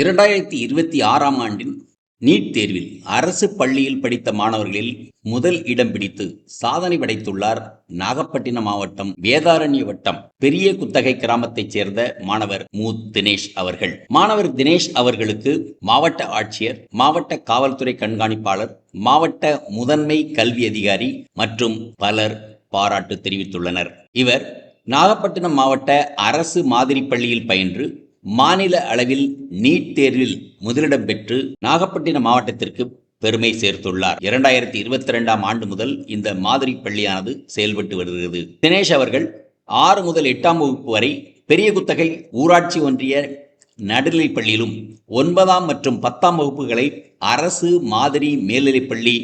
2026ஆம் ஆண்டின் நீட் தேர்வில் அரசு பள்ளியில் படித்த மாணவர்களில் முதல் இடம் பிடித்து சாதனை படைத்துள்ளார் நாகப்பட்டினம் மாவட்டம் வேதாரண்ய வட்டம் பெரிய குத்தகை கிராமத்தைச் சேர்ந்த மாணவர் தினேஷ் அவர்கள். மாணவர் தினேஷ் அவர்களுக்கு மாவட்ட ஆட்சியர், மாவட்ட காவல்துறை கண்காணிப்பாளர், மாவட்ட முதன்மை கல்வி அதிகாரி மற்றும் பலர் பாராட்டு தெரிவித்துள்ளனர். இவர் நாகப்பட்டினம் மாவட்ட அரசு மாதிரி பள்ளியில் பயின்று மாநில அளவில் நீட் தேர்வில் முதலிடம் பெற்று நாகப்பட்டினம் மாவட்டத்திற்கு பெருமை சேர்த்துள்ளார். 2022ஆம் ஆண்டு முதல் இந்த மாதிரி பள்ளியானது செயல்பட்டு வருகிறது. தினேஷ் அவர்கள் 6 முதல் 8ஆம் வகுப்பு வரை பெரிய குத்தகை ஊராட்சி ஒன்றிய நடுநிலைப் பள்ளியிலும் 9ஆம் மற்றும் 10ஆம் வகுப்புகளை அரசு மாதிரி மேல்நிலைப்பள்ளி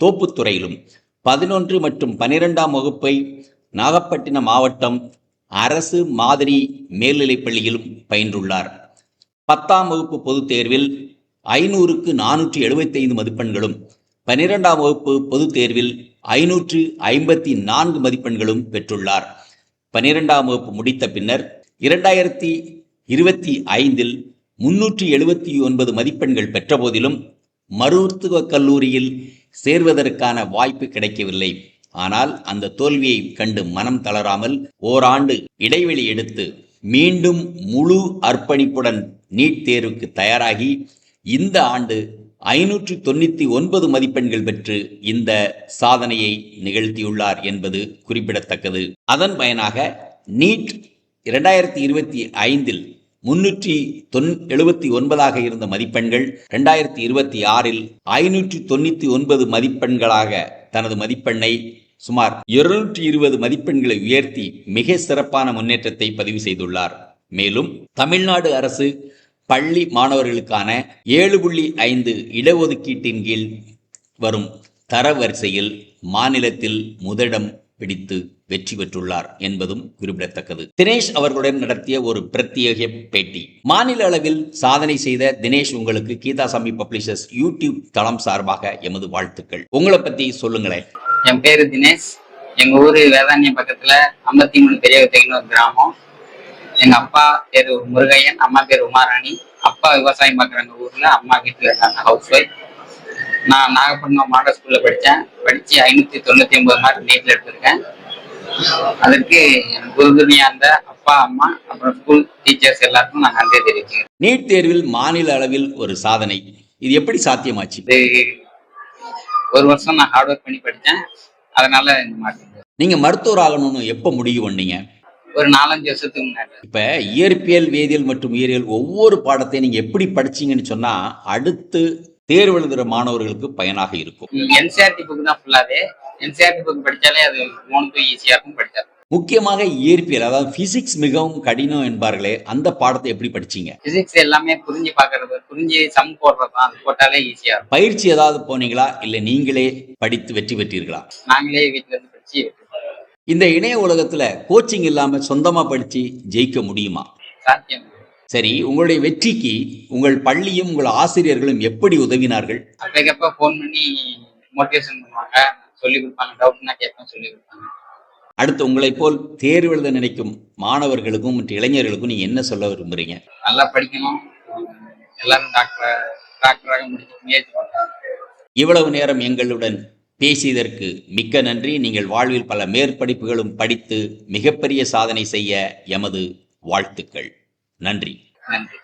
தோப்புத்துறையிலும் 11 மற்றும் 12ஆம் வகுப்பை நாகப்பட்டினம் மாவட்டம் அரசு மாதிரி மேல்நிலைப் பள்ளியிலும் பயின்றுள்ளார். 10ஆம் வகுப்பு பொதுத் தேர்வில் 500க்கு 475 மதிப்பெண்களும், 12ஆம் வகுப்பு பொதுத் தேர்வில் 554 மதிப்பெண்களும் பெற்றுள்ளார். 12ஆம் வகுப்பு முடித்த பின்னர் 2025இல் 379 மதிப்பெண்கள் பெற்ற போதிலும் மருத்துவக் கல்லூரியில் சேர்வதற்கான வாய்ப்பு கிடைக்கவில்லை. ஆனால் அந்த தோல்வியை கண்டு மனம் தளராமல் ஓராண்டு இடைவெளி எடுத்து மீண்டும் முழு அர்ப்பணிப்புடன் நீட் தேர்வுக்கு தயாராகி இந்த ஆண்டு 599 மதிப்பெண்கள் பெற்று இந்த சாதனையை நிகழ்த்தியுள்ளார் என்பது குறிப்பிடத்தக்கது. அதன் பயனாக நீட் 2025இல் 379ஆக இருந்த மதிப்பெண்கள் 2026இல் 599 மதிப்பெண்களாக தனது மதிப்பெண்ணை சுமார் 220 மதிப்பெண்களை உயர்த்தி மிக சிறப்பான முன்னேற்றத்தை பதிவு செய்துள்ளார். மேலும் தமிழ்நாடு அரசு பள்ளி மாணவர்களுக்கான 7.5 இடஒதுக்கீட்டின் கீழ் வரும் தரவரிசையில் மாநிலத்தில் முதலிடம் பிடித்து வெற்றி பெற்றுள்ளார் என்பதும் குறிப்பிடத்தக்கது. தினேஷ் அவர்களுடன் நடத்திய ஒரு பிரத்யேக பேட்டி. மாநில அளவில் சாதனை செய்த தினேஷ், உங்களுக்கு கீதாசாமி பப்ளிஷர்ஸ் யூடியூப் தளம் சார்பாக எமது வாழ்த்துக்கள். உங்களை பத்தி சொல்லுங்களேன். என் பேரு தினேஷ். எங்க ஊரு வேதாரண்யம் பக்கத்துல 53 பெரிய குத்தகைன்னு ஒரு கிராமம். எங்க அப்பா பேரு முருகையன், அம்மா பேரு உமாராணி. அப்பா விவசாயம் பார்க்குறாங்க ஊர்ல, அம்மா வீட்டுல இருக்காங்க, ஹவுஸ் ஒய்ஃப். நான் நாகப்பட்டினம் மாடல் ஸ்கூல்ல படிச்சு 599 மார்க் நீட்ல எடுத்திருக்கேன். அதற்கு எனக்கு உறுதுணையா இருந்த அப்பா, அம்மா, அப்புறம் ஸ்கூல் டீச்சர்ஸ் எல்லாருக்கும் நான் நன்றி தெரிவிக்கிறேன். நீட் தேர்வில் மாநில அளவில் ஒரு சாதனை, இது எப்படி சாத்தியமாச்சு? ஒரு வருஷம் நான் ஹார்ட் ஒர்க் பண்ணி படித்தேன், அதனால இந்த மார்க். நீங்க மருத்துவர் ஆகணும்னு எப்ப முடிவு பண்ணீங்க? ஒரு 4-5 வருஷத்துக்கு முன்னாடி. இப்ப இயற்பியல், வேதியியல் மற்றும் உயிரியல் ஒவ்வொரு பாடத்தையும் நீங்க எப்படி படிச்சீங்கன்னு சொன்னா அடுத்து தேர்வு எழுதுகிற மாணவர்களுக்கு பயனாக இருக்கும். என்சிஆர்டி புக் தான் ஃபுல்லாவே. என்சிஆர்டி புக் படிச்சாலே அது 3 ஈஸியா இருக்கும் படிச்சாரு. முக்கியமாக இயற்பியல், அதாவது பிசிக்ஸ் மிகவும் கடினம் என்பார்களே, அந்த பாடத்தை எப்படி படிச்சீங்க? பிசிக்ஸ் எல்லாமே புரிஞ்சு பாக்குறது, புரிஞ்சு சம் போடுறது, அது போட்டாலே ஈஸியா இருக்கும். பயிற்சி ஏதாவது போனீங்களா, இல்ல நீங்களே படித்து வெற்றி பெற்றீர்களா? நாங்களே வீட்டுல இருந்து படிச்சு. இந்த இணைய உலகத்துல கோச்சிங் இல்லாம சொந்தமா படிச்சு ஜெயிக்க முடியுமா? சாத்தியம். சரி, உங்களுடைய வெற்றிக்கு உங்கள் பள்ளியும் உங்கள் ஆசிரியர்களும் எப்படி உதவினார்கள்? அப்பக்கப்ப போன் பண்ணி மோட்டிவேஷன் பண்ணுவாங்க, சொல்லி கொடுப்பாங்க, டவுட்னா கேட்பேன், சொல்லி கொடுப்பாங்க. அடுத்து, உங்களை போல் தேர்வு எழுத நினைக்கும் மாணவர்களுக்கும் மற்றும் இளைஞர்களுக்கும் நீங்க என்ன சொல்ல விரும்புறீங்க? நல்லா படிக்கணும், எல்லாரும் டாக்டராக முடிச்சு முயற்சி பண்ணுறாங்க. இவ்வளவு நேரம் எங்களுடன் பேசியதற்கு மிக்க நன்றி. நீங்கள் வாழ்வில் பல மேற்படிப்புகளும் படித்து மிகப்பெரிய சாதனை செய்ய எமது வாழ்த்துக்கள். நன்றி. நன்றி.